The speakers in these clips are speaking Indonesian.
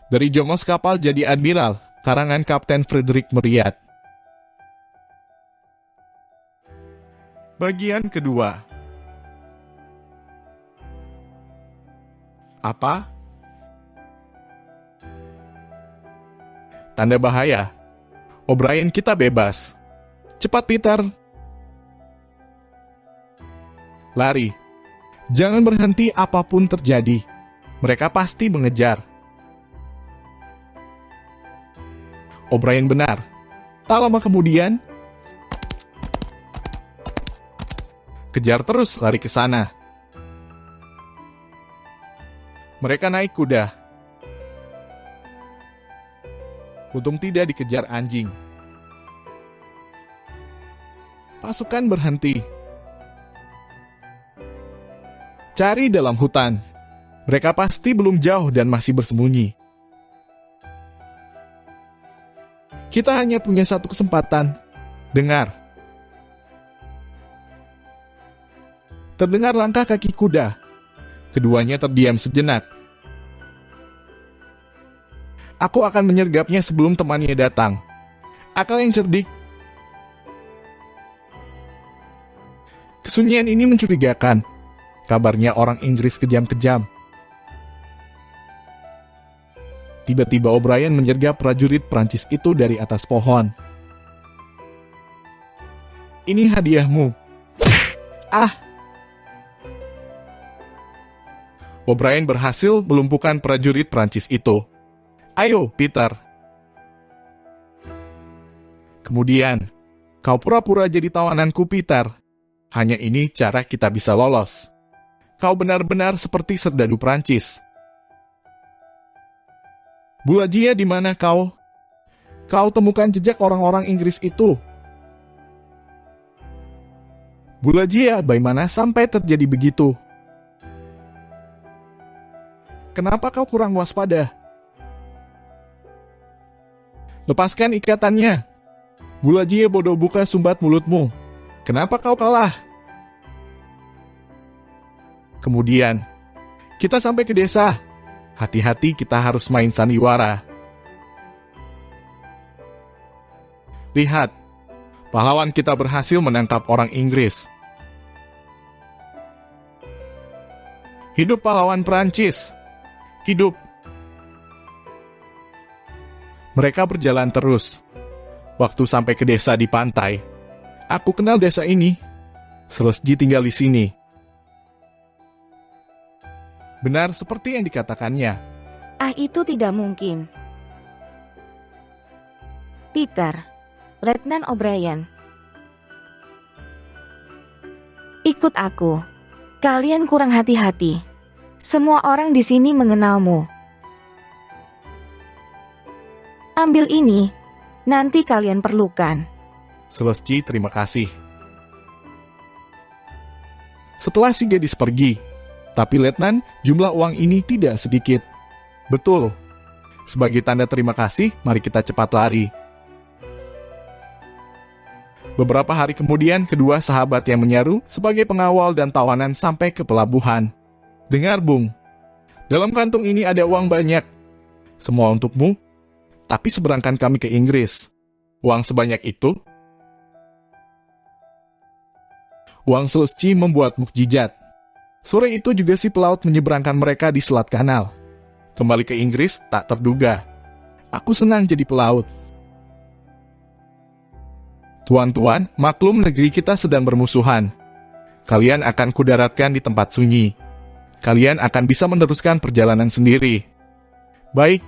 Dari jongos kapal jadi admiral, karangan Kapten Frederick Marryat. Bagian kedua. Apa? Tanda bahaya. O'Brien, kita bebas. Cepat, Peter. Lari. Jangan berhenti apapun terjadi. Mereka pasti mengejar. O'Brien benar. Tak lama kemudian, kejar terus lari ke sana. Mereka naik kuda. Untung tidak dikejar anjing. Pasukan berhenti. Cari dalam hutan. Mereka pasti belum jauh dan masih bersembunyi. Kita hanya punya satu kesempatan. Dengar. Terdengar langkah kaki kuda. Keduanya terdiam sejenak. Aku akan menyergapnya sebelum temannya datang. Akal yang cerdik. Kesunyian ini mencurigakan. Kabarnya orang Inggris kejam-kejam. Tiba-tiba O'Brien menyergap prajurit Prancis itu dari atas pohon. Ini hadiahmu. Ah! O'Brien berhasil melumpuhkan prajurit Prancis itu. Ayo, Peter. Kemudian, kau pura-pura jadi tawananku, Peter. Hanya ini cara kita bisa lolos. Kau benar-benar seperti serdadu Prancis. Bulajia, di mana kau? Kau temukan jejak orang-orang Inggris itu. Bulajia, bagaimana sampai terjadi begitu? Kenapa kau kurang waspada? Lepaskan ikatannya. Bulajia bodoh, buka sumbat mulutmu. Kenapa kau kalah? Kemudian, kita sampai ke desa. Hati-hati, kita harus main sandiwara. Lihat, pahlawan kita berhasil menangkap orang Inggris. Hidup pahlawan Prancis! Hidup! Mereka berjalan terus. Waktu sampai ke desa di pantai. Aku kenal desa ini. Selesji tinggal di sini. Benar seperti yang dikatakannya. Ah, itu tidak mungkin. Peter, Letnan O'Brien. Ikut aku. Kalian kurang hati-hati. Semua orang di sini mengenalmu. Ambil ini, nanti kalian perlukan. Selesji, terima kasih. Setelah si gadis pergi, tapi Letnan, jumlah uang ini tidak sedikit. Betul. Sebagai tanda terima kasih, mari kita cepat lari. Beberapa hari kemudian, kedua sahabat yang menyaru sebagai pengawal dan tawanan sampai ke pelabuhan. Dengar, Bung. Dalam kantung ini ada uang banyak. Semua untukmu, tapi seberangkan kami ke Inggris. Uang sebanyak itu, uang Selesci membuat mukjizat. Sore itu juga si pelaut menyeberangkan mereka di Selat Kanal. Kembali ke Inggris tak terduga. Aku senang jadi pelaut. Tuan-tuan, maklum negeri kita sedang bermusuhan. Kalian akan kudaratkan di tempat sunyi. Kalian akan bisa meneruskan perjalanan sendiri. Baik.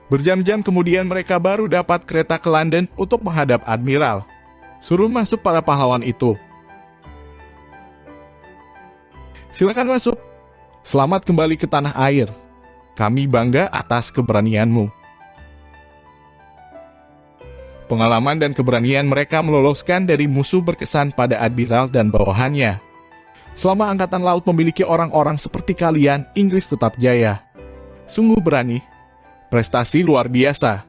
Berjam-jam kemudian mereka baru dapat kereta ke London untuk menghadap Admiral. Suruh masuk para pahlawan itu. Silakan masuk. Selamat kembali ke tanah air. Kami bangga atas keberanianmu. Pengalaman dan keberanian mereka meloloskan dari musuh berkesan pada Admiral dan bawahannya. Selama angkatan laut memiliki orang-orang seperti kalian, Inggris tetap jaya. Sungguh berani. Prestasi luar biasa.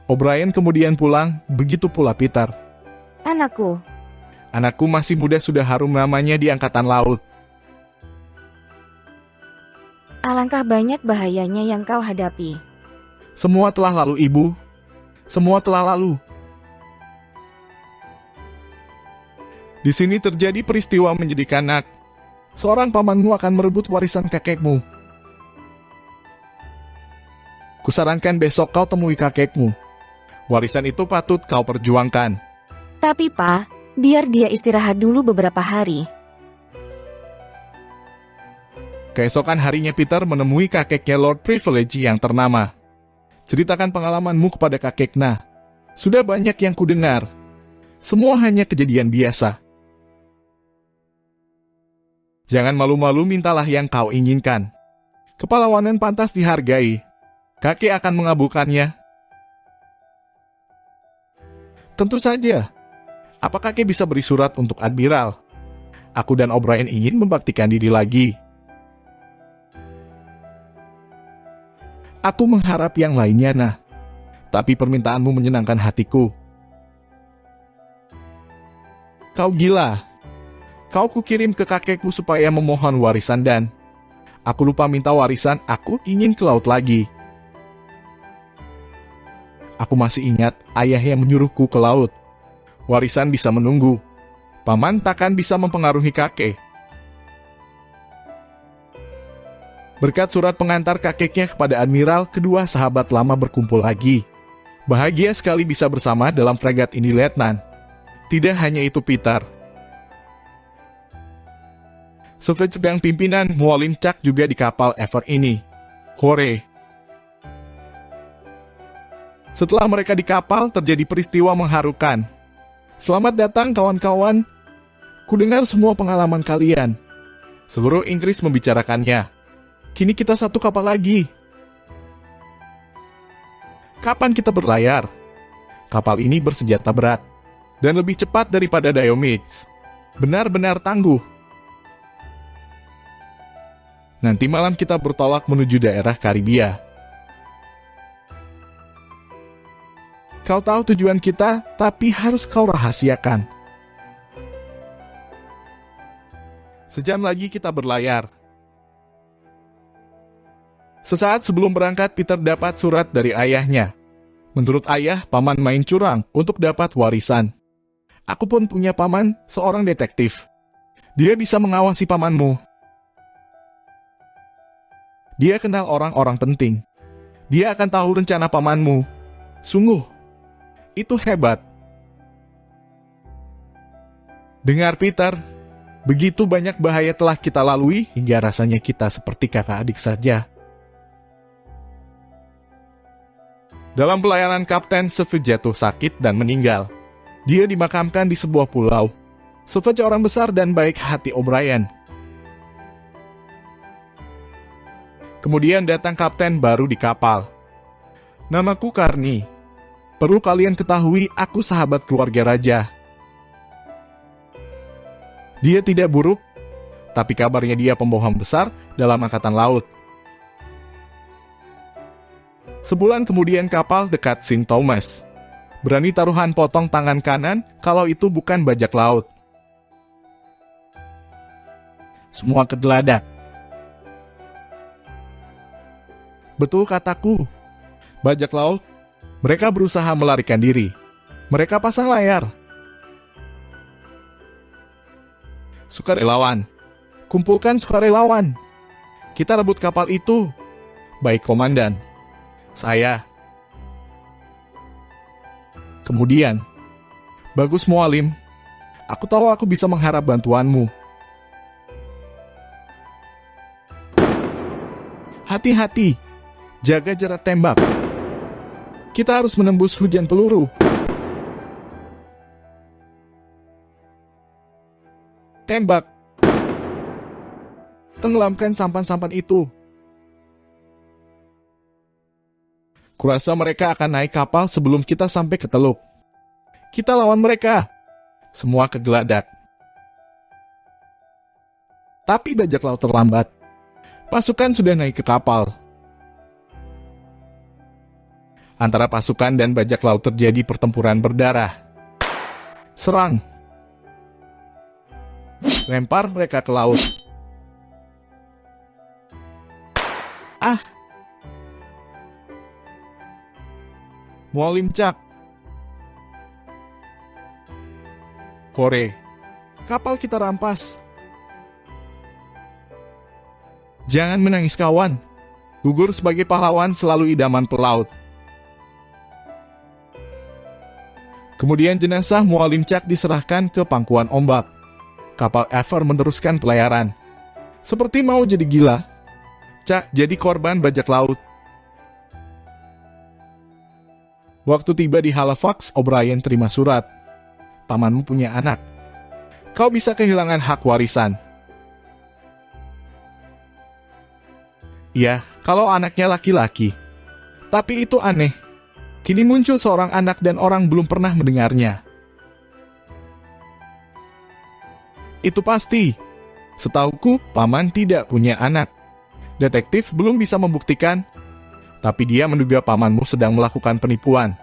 O'Brien kemudian pulang, begitu pula Peter. Anakku. Anakku masih muda sudah harum namanya di angkatan laut. Alangkah banyak bahayanya yang kau hadapi. Semua telah lalu, Ibu. Semua telah lalu. Di sini terjadi peristiwa menjadikan nak. Seorang pamanmu akan merebut warisan kakekmu. Kusarankan besok kau temui kakekmu. Warisan itu patut kau perjuangkan. Tapi Pa, biar dia istirahat dulu beberapa hari. Keesokan harinya Peter menemui kakeknya Lord Privilege yang ternama. Ceritakan pengalamanmu kepada kakeknya. Sudah banyak yang kudengar. Semua hanya kejadian biasa. Jangan malu-malu, mintalah yang kau inginkan. Kepahlawanan pantas dihargai. Kakek akan mengabulkannya. Tentu saja. Apa kakek bisa beri surat untuk Admiral? Aku dan O'Brien ingin membaktikan diri lagi. Aku mengharap yang lainnya, nah. Tapi permintaanmu menyenangkan hatiku. Kau gila. Kau kukirim ke kakekku supaya memohon warisan dan aku lupa minta warisan, aku ingin ke laut lagi. Aku masih ingat ayah yang menyuruhku ke laut. Warisan bisa menunggu. Paman takkan bisa mempengaruhi kakek. Berkat surat pengantar kakeknya kepada Admiral, kedua sahabat lama berkumpul lagi. Bahagia sekali bisa bersama dalam fregat ini, Letnan. Tidak hanya itu, Peter. Sebagai pimpinan, Mualim Chuck juga di kapal Ever ini. Hore! Setelah mereka di kapal, terjadi peristiwa mengharukan. Selamat datang kawan-kawan. Kudengar semua pengalaman kalian. Seluruh Inggris membicarakannya. Kini kita satu kapal lagi. Kapan kita berlayar? Kapal ini bersenjata berat dan lebih cepat daripada Diomedes. Benar-benar tangguh. Nanti malam kita bertolak menuju daerah Karibia. Kau tahu tujuan kita, tapi harus kau rahasiakan. Sejam lagi kita berlayar. Sesaat sebelum berangkat, Peter dapat surat dari ayahnya. Menurut ayah, paman main curang untuk dapat warisan. Aku pun punya paman, seorang detektif. Dia bisa mengawasi pamanmu. Dia kenal orang-orang penting. Dia akan tahu rencana pamanmu. Sungguh, itu hebat. Dengar, Peter. Begitu banyak bahaya telah kita lalui hingga rasanya kita seperti kakak adik saja. Dalam pelayanan Kapten, Savage jatuh sakit dan meninggal. Dia dimakamkan di sebuah pulau. Savage orang besar dan baik hati O'Brien. Kemudian datang kapten baru di kapal. Namaku Carney. Perlu kalian ketahui, aku sahabat keluarga raja. Dia tidak buruk, tapi kabarnya dia pembohong besar dalam angkatan laut. Sebulan kemudian kapal dekat St. Thomas. Berani taruhan potong tangan kanan kalau itu bukan bajak laut. Semua kegeladak. Betul kataku. Bajak laut. Mereka berusaha melarikan diri. Mereka pasang layar. Sukarelawan. Kumpulkan sukarelawan. Kita rebut kapal itu. Baik, komandan. Saya. Kemudian, bagus Mualim. Aku tahu aku bisa mengharap bantuanmu. Hati-hati. Jaga jarak tembak. Kita harus menembus hujan peluru. Tembak. Tenggelamkan sampan-sampan itu. Kurasa mereka akan naik kapal sebelum kita sampai ke teluk. Kita lawan mereka. Semua kegeladak. Tapi bajak laut terlambat. Pasukan sudah naik ke kapal. Antara pasukan dan bajak laut terjadi pertempuran berdarah. Serang. Lempar mereka ke laut. Ah! Mualim Cak. Hore, kapal kita rampas. Jangan menangis kawan. Gugur sebagai pahlawan selalu idaman pelaut. Kemudian jenazah Mualim Cak diserahkan ke pangkuan ombak. Kapal Ever meneruskan pelayaran. Seperti mau jadi gila, Cak jadi korban bajak laut. Waktu tiba di Halifax, O'Brien terima surat. Pamanmu punya anak. Kau bisa kehilangan hak warisan. Ya, kalau anaknya laki-laki. Tapi itu aneh. Kini muncul seorang anak dan orang belum pernah mendengarnya. Itu pasti. Setauku, paman tidak punya anak. Detektif belum bisa membuktikan, tapi dia menduga pamanmu sedang melakukan penipuan.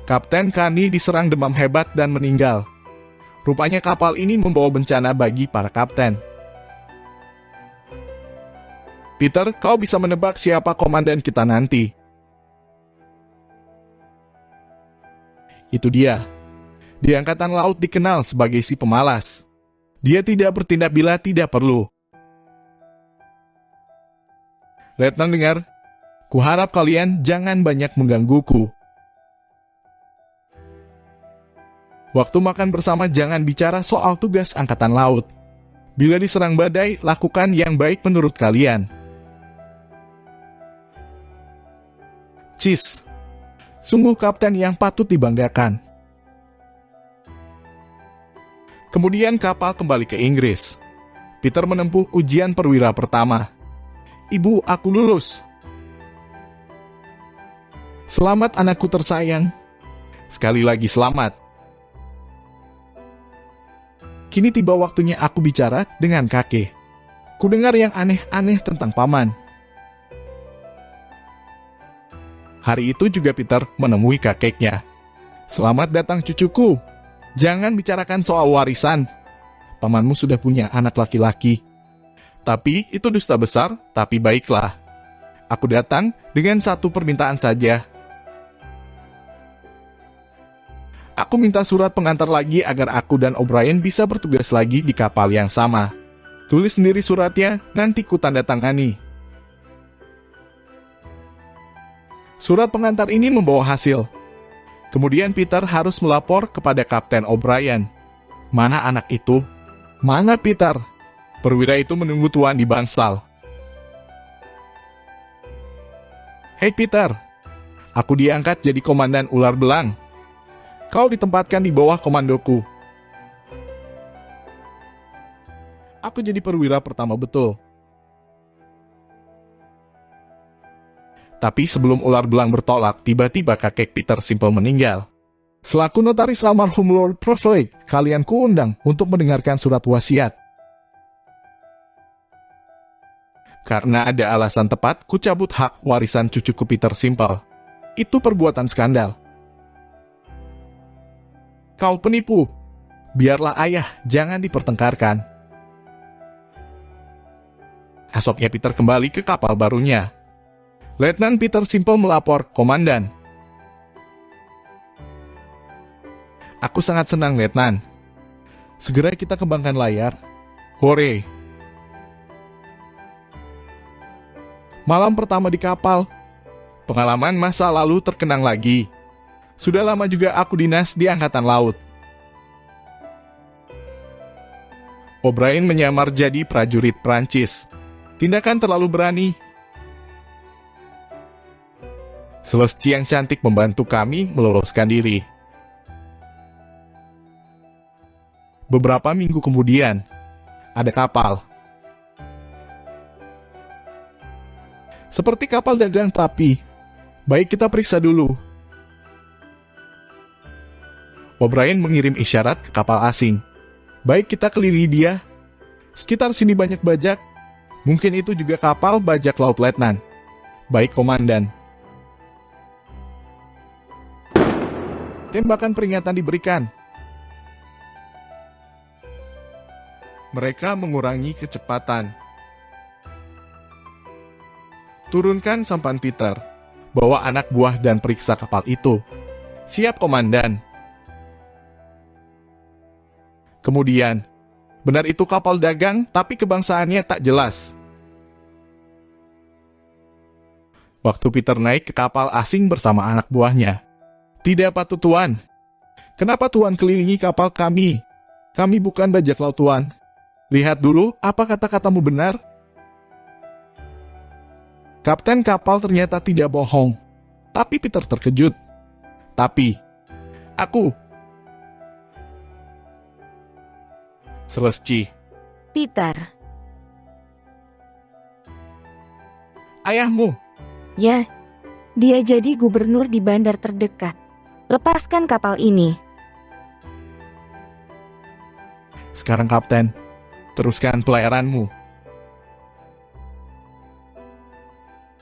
Kapten Kani diserang demam hebat dan meninggal. Rupanya kapal ini membawa bencana bagi para kapten. Peter, kau bisa menebak siapa komandan kita nanti. Itu dia. Di Angkatan Laut dikenal sebagai si pemalas. Dia tidak bertindak bila tidak perlu. Letnan dengar, kuharap kalian jangan banyak menggangguku. Waktu makan bersama jangan bicara soal tugas Angkatan Laut. Bila diserang badai, lakukan yang baik menurut kalian. Cis, sungguh kapten yang patut dibanggakan. Kemudian kapal kembali ke Inggris. Peter menempuh ujian perwira pertama. Ibu, aku lulus. Selamat anakku tersayang. Sekali lagi selamat. Kini tiba waktunya aku bicara dengan kakek. Kudengar yang aneh-aneh tentang paman. Hari itu juga Peter menemui kakeknya. Selamat datang cucuku. Jangan bicarakan soal warisan. Pamanmu sudah punya anak laki-laki. Tapi itu dusta besar, tapi baiklah. Aku datang dengan satu permintaan saja. Aku minta surat pengantar lagi agar aku dan O'Brien bisa bertugas lagi di kapal yang sama. Tulis sendiri suratnya, nanti ku tanda tangani. Surat pengantar ini membawa hasil. Kemudian Peter harus melapor kepada Kapten O'Brien. Mana anak itu? Mana Peter? Perwira itu menunggu tuan di bangsal. Hei Peter, aku diangkat jadi komandan ular belang. Kau ditempatkan di bawah komandoku. Aku jadi perwira pertama betul. Tapi sebelum ular belang bertolak, tiba-tiba kakek Peter Simple meninggal. Selaku notaris almarhum Lord Prothwaite, kalian kuundang untuk mendengarkan surat wasiat. Karena ada alasan tepat, ku cabut hak warisan cucuku Peter Simple. Itu perbuatan skandal. Kau penipu. Biarlah ayah, jangan dipertengkarkan. Esoknya Peter kembali ke kapal barunya. Letnan Peter Simple melapor, Komandan. Aku sangat senang, Letnan. Segera kita kembangkan layar. Hore! Malam pertama di kapal. Pengalaman masa lalu terkenang lagi. Sudah lama juga aku dinas di Angkatan Laut. O'Brien menyamar jadi prajurit Prancis. Tindakan terlalu berani. Celeste yang cantik membantu kami meloloskan diri. Beberapa minggu kemudian, ada kapal. Seperti kapal dagang tapi, baik kita periksa dulu. O'Brien mengirim isyarat ke kapal asing. Baik kita kelilingi dia. Sekitar sini banyak bajak. Mungkin itu juga kapal bajak laut letnan. Baik komandan. Tembakan peringatan diberikan. Mereka mengurangi kecepatan. turunkan sampan Peter. Bawa anak buah dan periksa kapal itu. Siap, Komandan. Kemudian, benar itu kapal dagang, tapi kebangsaannya tak jelas. Waktu Peter naik ke kapal asing bersama anak buahnya. Tidak patut, Tuan. Kenapa Tuan kelilingi kapal kami? Kami bukan bajak laut, Tuan. Lihat dulu, apa kata-katamu benar? Kapten kapal ternyata tidak bohong. Tapi Peter terkejut. Tapi, aku. Celestia. Peter. Ayahmu. Ya, dia jadi gubernur di bandar terdekat. Lepaskan kapal ini. Sekarang Kapten, teruskan pelayaranmu.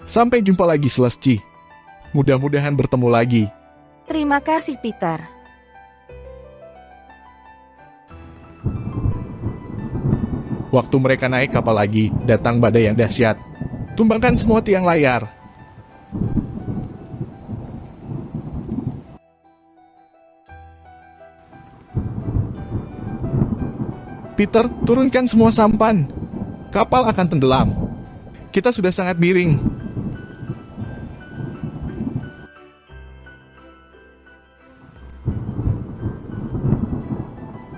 Sampai jumpa lagi, Celestia. Mudah-mudahan bertemu lagi. Terima kasih, Peter. Waktu mereka naik kapal lagi, datang badai yang dahsyat. Tumbangkan semua tiang layar. Peter, turunkan semua sampan. Kapal akan tenggelam. Kita sudah sangat miring.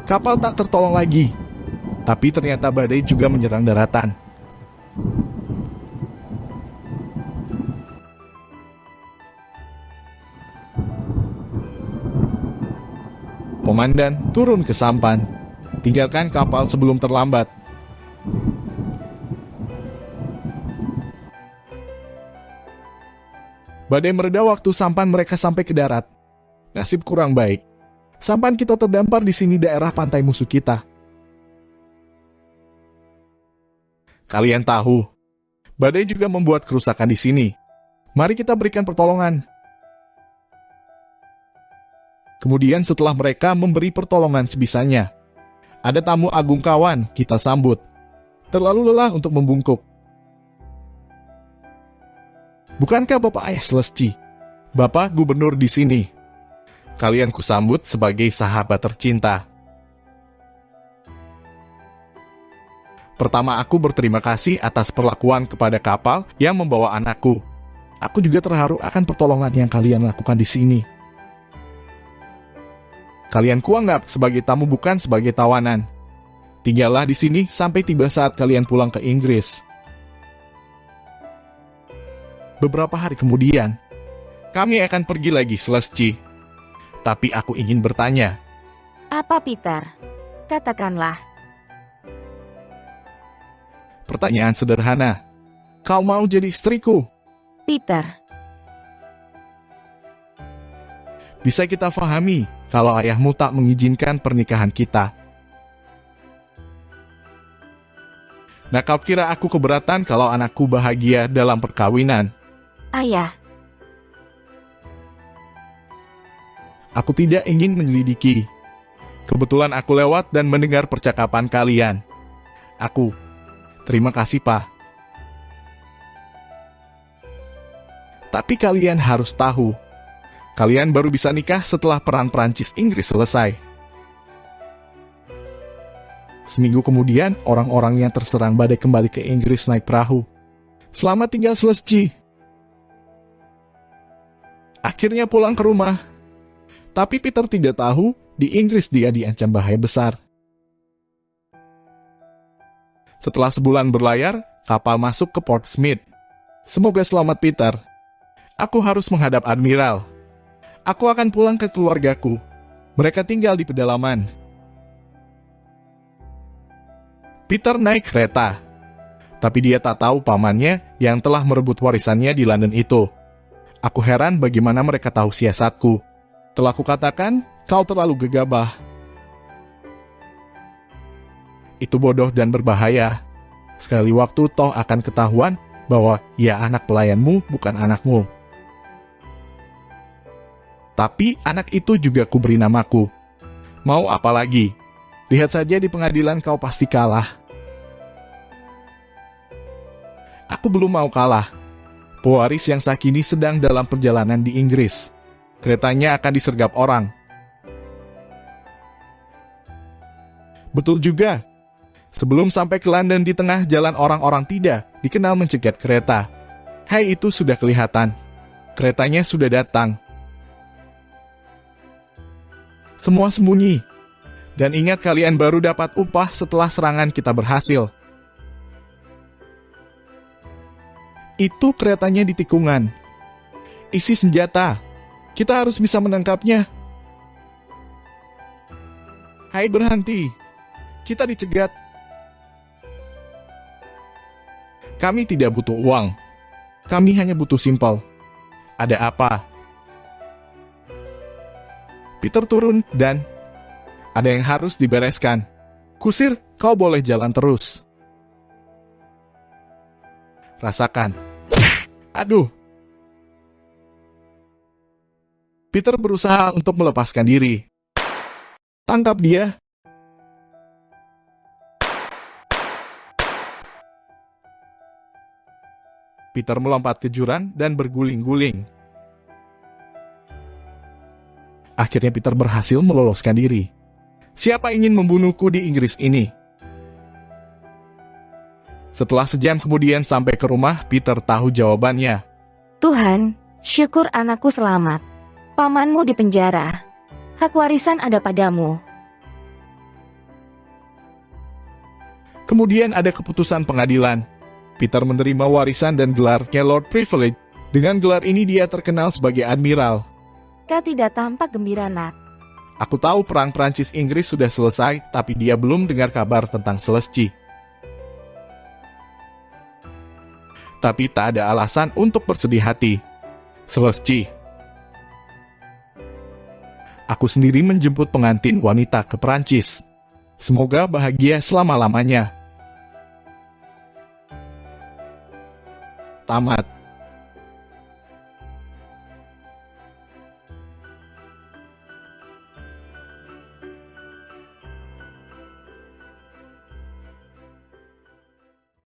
Kapal tak tertolong lagi. Tapi ternyata badai juga menyerang daratan. Komandan, turun ke sampan. Tinggalkan kapal sebelum terlambat. Badai mereda waktu sampan mereka sampai ke darat. Nasib kurang baik. Sampan kita terdampar di sini daerah pantai musuh kita. Kalian tahu, badai juga membuat kerusakan di sini. Mari kita berikan pertolongan. Kemudian setelah mereka memberi pertolongan sebisanya, ada tamu agung kawan kita sambut. Terlalu lelah untuk membungkuk. Bukankah Bapak Ayah Celestia? Bapak gubernur di sini. Kalian kusambut sebagai sahabat tercinta. Pertama, aku berterima kasih atas perlakuan kepada kapal yang membawa anakku. Aku juga terharu akan pertolongan yang kalian lakukan di sini. Kalian kuanggap sebagai tamu bukan sebagai tawanan. Tinggallah di sini sampai tiba saat kalian pulang ke Inggris. Beberapa hari kemudian, kami akan pergi lagi, Celestia. Tapi aku ingin bertanya. Apa, Peter? Katakanlah. Pertanyaan sederhana. Kau mau jadi istriku? Peter. Bisa kita fahami kalau ayahmu tak mengizinkan pernikahan kita. Nah, kau kira aku keberatan kalau anakku bahagia dalam perkawinan? Ayah. Aku tidak ingin menyelidiki. Kebetulan aku lewat dan mendengar percakapan kalian. Terima kasih, Pak. Tapi kalian harus tahu, kalian baru bisa nikah setelah perang Prancis-Inggris selesai. Seminggu kemudian, orang-orang yang terserang badai kembali ke Inggris naik perahu. Selamat tinggal, Celestia. Akhirnya pulang ke rumah. Tapi Peter tidak tahu, di Inggris dia diancam bahaya besar. Setelah sebulan berlayar, kapal masuk ke Port Smith. Semoga selamat, Peter. Aku harus menghadap Admiral. Aku akan pulang ke keluargaku. Mereka tinggal di pedalaman. Peter naik kereta. Tapi dia tak tahu pamannya yang telah merebut warisannya di London itu. Aku heran bagaimana mereka tahu siasatku. Telah kukatakan, kau terlalu gegabah. Itu bodoh dan berbahaya. Sekali waktu toh akan ketahuan bahwa ya anak pelayanmu bukan anakmu. Tapi anak itu juga kuberi namaku. Mau apa lagi? Lihat saja di pengadilan kau pasti kalah. Aku belum mau kalah. Pewaris yang sakini sedang dalam perjalanan di Inggris. Keretanya akan disergap orang. Betul juga. Sebelum sampai ke London, di tengah jalan orang-orang tidak dikenal mencegat kereta. Hai, itu sudah kelihatan. Keretanya sudah datang. Semua sembunyi. Dan ingat, kalian baru dapat upah setelah serangan kita berhasil. Itu keretanya di tikungan. Isi senjata. Kita harus bisa menangkapnya. Hai, berhenti. Kita dicegat. Kami tidak butuh uang. Kami hanya butuh simpel. Ada apa? Peter turun dan ada yang harus dibereskan. Kusir, kau boleh jalan terus. Rasakan. Aduh. Peter berusaha untuk melepaskan diri. Tangkap dia. Peter melompat ke jurang dan berguling-guling. Akhirnya Peter berhasil meloloskan diri. Siapa ingin membunuhku di Inggris ini? Setelah sejam kemudian sampai ke rumah, Peter tahu jawabannya. Tuhan, syukur anakku selamat. Pamanmu di penjara. Hak warisan ada padamu. Kemudian ada keputusan pengadilan. Peter menerima warisan dan gelarnya Lord Privilege. Dengan gelar ini dia terkenal sebagai admiral. Kau tidak tampak gembira, nak. Aku tahu perang Prancis-Inggris sudah selesai, tapi dia belum dengar kabar tentang Celestia. Tapi tak ada alasan untuk bersedih hati. Celestia. Aku sendiri menjemput pengantin wanita ke Prancis. Semoga bahagia selama-lamanya. Tamat.